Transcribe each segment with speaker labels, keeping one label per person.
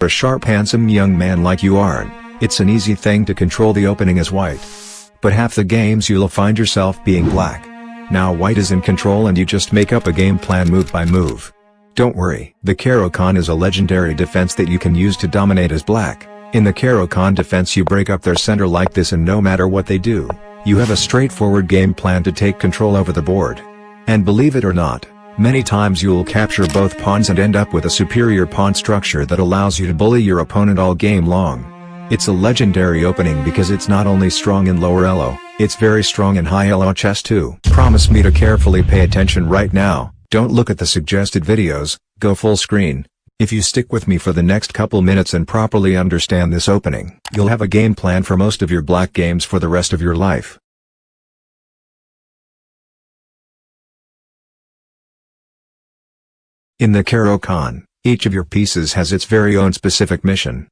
Speaker 1: For a sharp handsome young man like you aren't, it's an easy thing to control the opening as white. But half the games you'll find yourself being black. Now white is in control and you just make up a game plan move by move. Don't worry, the caro-kann is a legendary defense that you can use to dominate as black. In the caro-kann defense you break up their center like this, and no matter what they do, you have a straightforward game plan to take control over the board. And believe it or not, many times you'll capture both pawns and end up with a superior pawn structure that allows you to bully your opponent all game long. It's a legendary opening because it's not only strong in lower elo, it's very strong in high elo chess too. Promise me to carefully pay attention right now, don't look at the suggested videos, go full screen. If you stick with me for the next couple minutes and properly understand this opening, you'll have a game plan for most of your black games for the rest of your life. In the caro-kann, each of your pieces has its very own specific mission.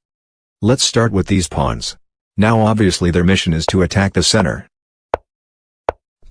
Speaker 1: Let's start with these pawns. Now obviously their mission is to attack the center.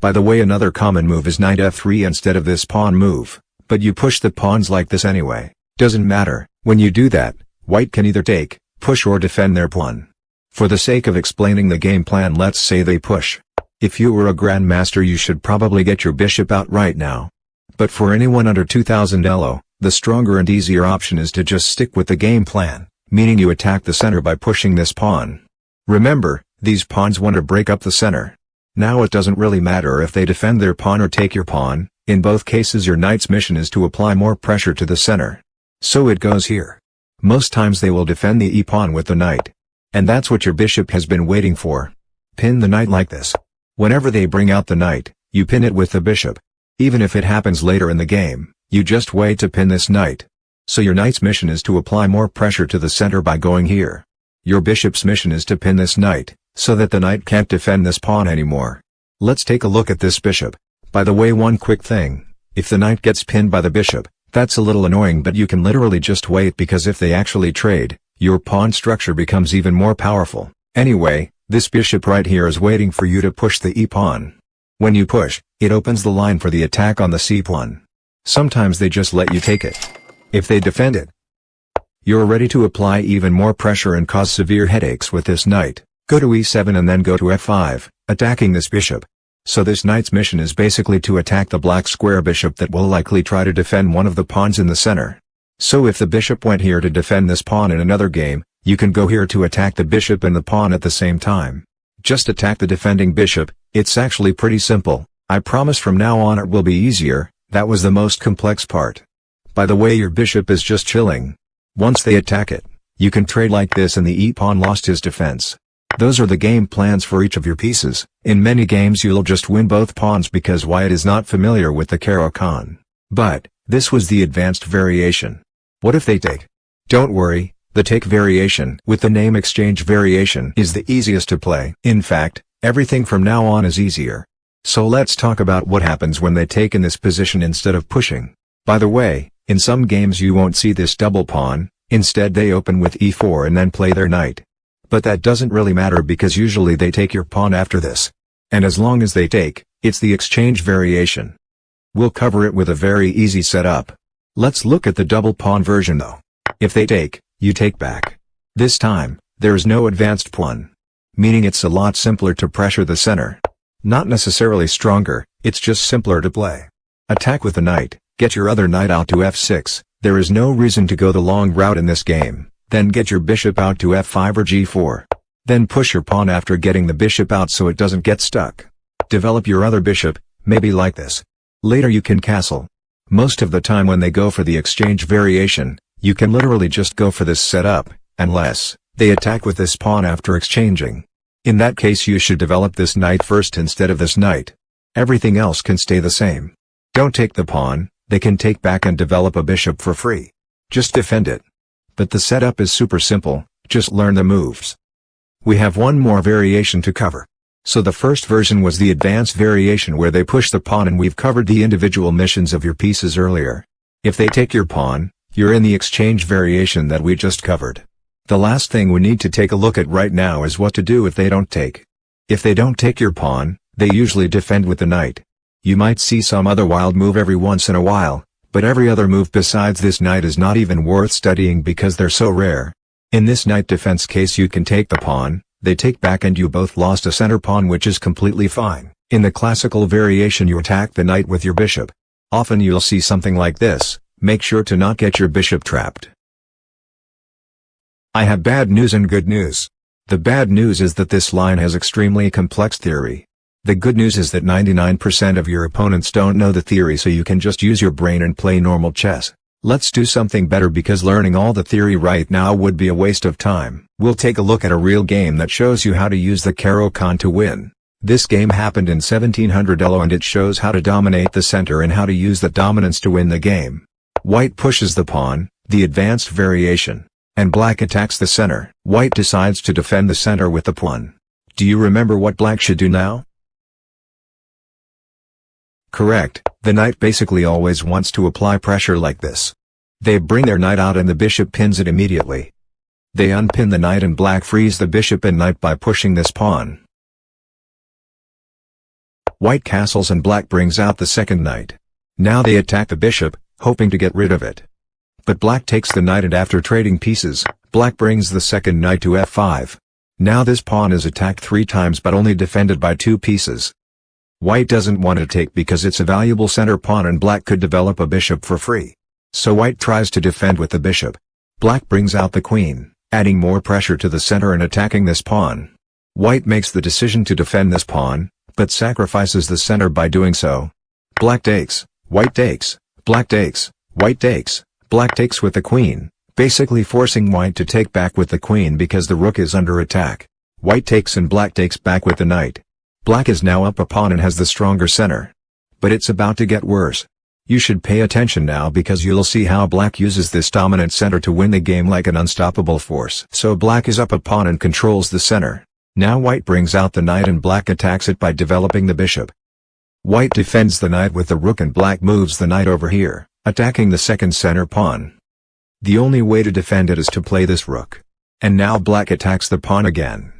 Speaker 1: By the way, another common move is knight f3 instead of this pawn move, but you push the pawns like this anyway. Doesn't matter, when you do that, white can either take, push or defend their pawn. For the sake of explaining the game plan, let's say they push. If you were a grandmaster you should probably get your bishop out right now. But for anyone under 2000 elo, the stronger and easier option is to just stick with the game plan, meaning you attack the center by pushing this pawn. Remember, these pawns want to break up the center. Now it doesn't really matter if they defend their pawn or take your pawn, in both cases your knight's mission is to apply more pressure to the center. So it goes here. Most times they will defend the e-pawn with the knight. And that's what your bishop has been waiting for. Pin the knight like this. Whenever they bring out the knight, you pin it with the bishop. Even if it happens later in the game, you just wait to pin this knight. So your knight's mission is to apply more pressure to the center by going here. Your bishop's mission is to pin this knight, so that the knight can't defend this pawn anymore. Let's take a look at this bishop. By the way, one quick thing, if the knight gets pinned by the bishop, that's a little annoying, but you can literally just wait, because if they actually trade, your pawn structure becomes even more powerful. Anyway, this bishop right here is waiting for you to push the e-pawn. When you push, it opens the line for the attack on the c-pawn. Sometimes they just let you take it. If they defend it, you're ready to apply even more pressure and cause severe headaches with this knight. Go to e7 and then go to f5, attacking this bishop. So this knight's mission is basically to attack the black square bishop that will likely try to defend one of the pawns in the center. So if the bishop went here to defend this pawn in another game, you can go here to attack the bishop and the pawn at the same time. Just attack the defending bishop. It's actually pretty simple. I promise from now on it will be easier. That was the most complex part. By the way, your bishop is just chilling. Once they attack it, you can trade like this and the e-pawn lost his defense. Those are the game plans for each of your pieces. In many games you'll just win both pawns because white is not familiar with the caro-kann. But, this was the advanced variation. What if they take? Don't worry, the take variation with the name exchange variation is the easiest to play. In fact, everything from now on is easier. So let's talk about what happens when they take in this position instead of pushing. By the way, in some games you won't see this double pawn, instead they open with e4 and then play their knight. But that doesn't really matter because usually they take your pawn after this. And as long as they take, it's the exchange variation. We'll cover it with a very easy setup. Let's look at the double pawn version though. If they take, you take back. This time, there is no advanced pawn. Meaning it's a lot simpler to pressure the center. Not necessarily stronger, it's just simpler to play. Attack with the knight, get your other knight out to f6, there is no reason to go the long route in this game. Then get your bishop out to f5 or g4. Then push your pawn after getting the bishop out so it doesn't get stuck. Develop your other bishop, maybe like this. Later you can castle. Most of the time when they go for the exchange variation, you can literally just go for this setup, unless they attack with this pawn after exchanging. In that case you should develop this knight first instead of this knight. Everything else can stay the same. Don't take the pawn, they can take back and develop a bishop for free. Just defend it. But the setup is super simple, just learn the moves. We have one more variation to cover. So the first version was the advanced variation where they push the pawn, and we've covered the individual missions of your pieces earlier. If they take your pawn, you're in the exchange variation that we just covered. The last thing we need to take a look at right now is what to do if they don't take. If they don't take your pawn, they usually defend with the knight. You might see some other wild move every once in a while, but every other move besides this knight is not even worth studying because they're so rare. In this knight defense case you can take the pawn, they take back and you both lost a center pawn, which is completely fine. In the classical variation you attack the knight with your bishop. Often you'll see something like this. Make sure to not get your bishop trapped. I have bad news and good news. The bad news is that this line has extremely complex theory. The good news is that 99% of your opponents don't know the theory, so you can just use your brain and play normal chess. Let's do something better, because learning all the theory right now would be a waste of time. We'll take a look at a real game that shows you how to use the caro-kann to win. This game happened in 1700 ELO and it shows how to dominate the center and how to use that dominance to win the game. White pushes the pawn, the advanced variation, and black attacks the center. White decides to defend the center with the pawn. Do you remember what black should do now? Correct, the knight basically always wants to apply pressure like this. They bring their knight out and the bishop pins it immediately. They unpin the knight and black frees the bishop and knight by pushing this pawn. White castles and black brings out the second knight. Now they attack the bishop, hoping to get rid of it. But black takes the knight and after trading pieces, black brings the second knight to f5. Now this pawn is attacked 3 times but only defended by 2 pieces. White doesn't want to take because it's a valuable center pawn and black could develop a bishop for free. So white tries to defend with the bishop. Black brings out the queen, adding more pressure to the center and attacking this pawn. White makes the decision to defend this pawn, but sacrifices the center by doing so. Black takes, white takes, black takes, white takes, black takes with the queen, basically forcing white to take back with the queen because the rook is under attack. White takes and black takes back with the knight. Black is now up a pawn and has the stronger center. But it's about to get worse. You should pay attention now because you'll see how black uses this dominant center to win the game like an unstoppable force. So black is up a pawn and controls the center. Now white brings out the knight and black attacks it by developing the bishop. White defends the knight with the rook and black moves the knight over here, attacking the second center pawn. The only way to defend it is to play this rook. And now black attacks the pawn again.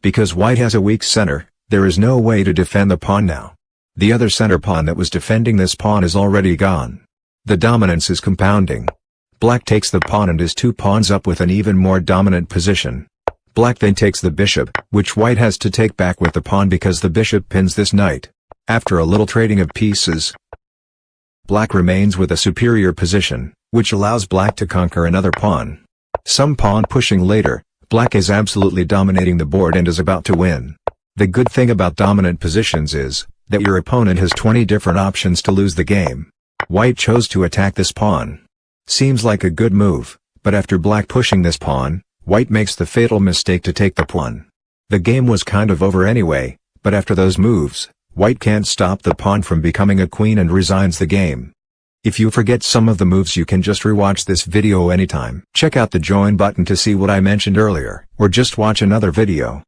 Speaker 1: Because white has a weak center, there is no way to defend the pawn now. The other center pawn that was defending this pawn is already gone. The dominance is compounding. Black takes the pawn and is 2 pawns up with an even more dominant position. Black then takes the bishop, which white has to take back with the pawn because the bishop pins this knight. After a little trading of pieces, black remains with a superior position, which allows black to conquer another pawn. Some pawn pushing later, black is absolutely dominating the board and is about to win. The good thing about dominant positions is that your opponent has 20 different options to lose the game. White chose to attack this pawn. Seems like a good move, but after black pushing this pawn, white makes the fatal mistake to take the pawn. The game was kind of over anyway, but after those moves, white can't stop the pawn from becoming a queen and resigns the game. If you forget some of the moves you can just rewatch this video anytime. Check out the join button to see what I mentioned earlier, or just watch another video.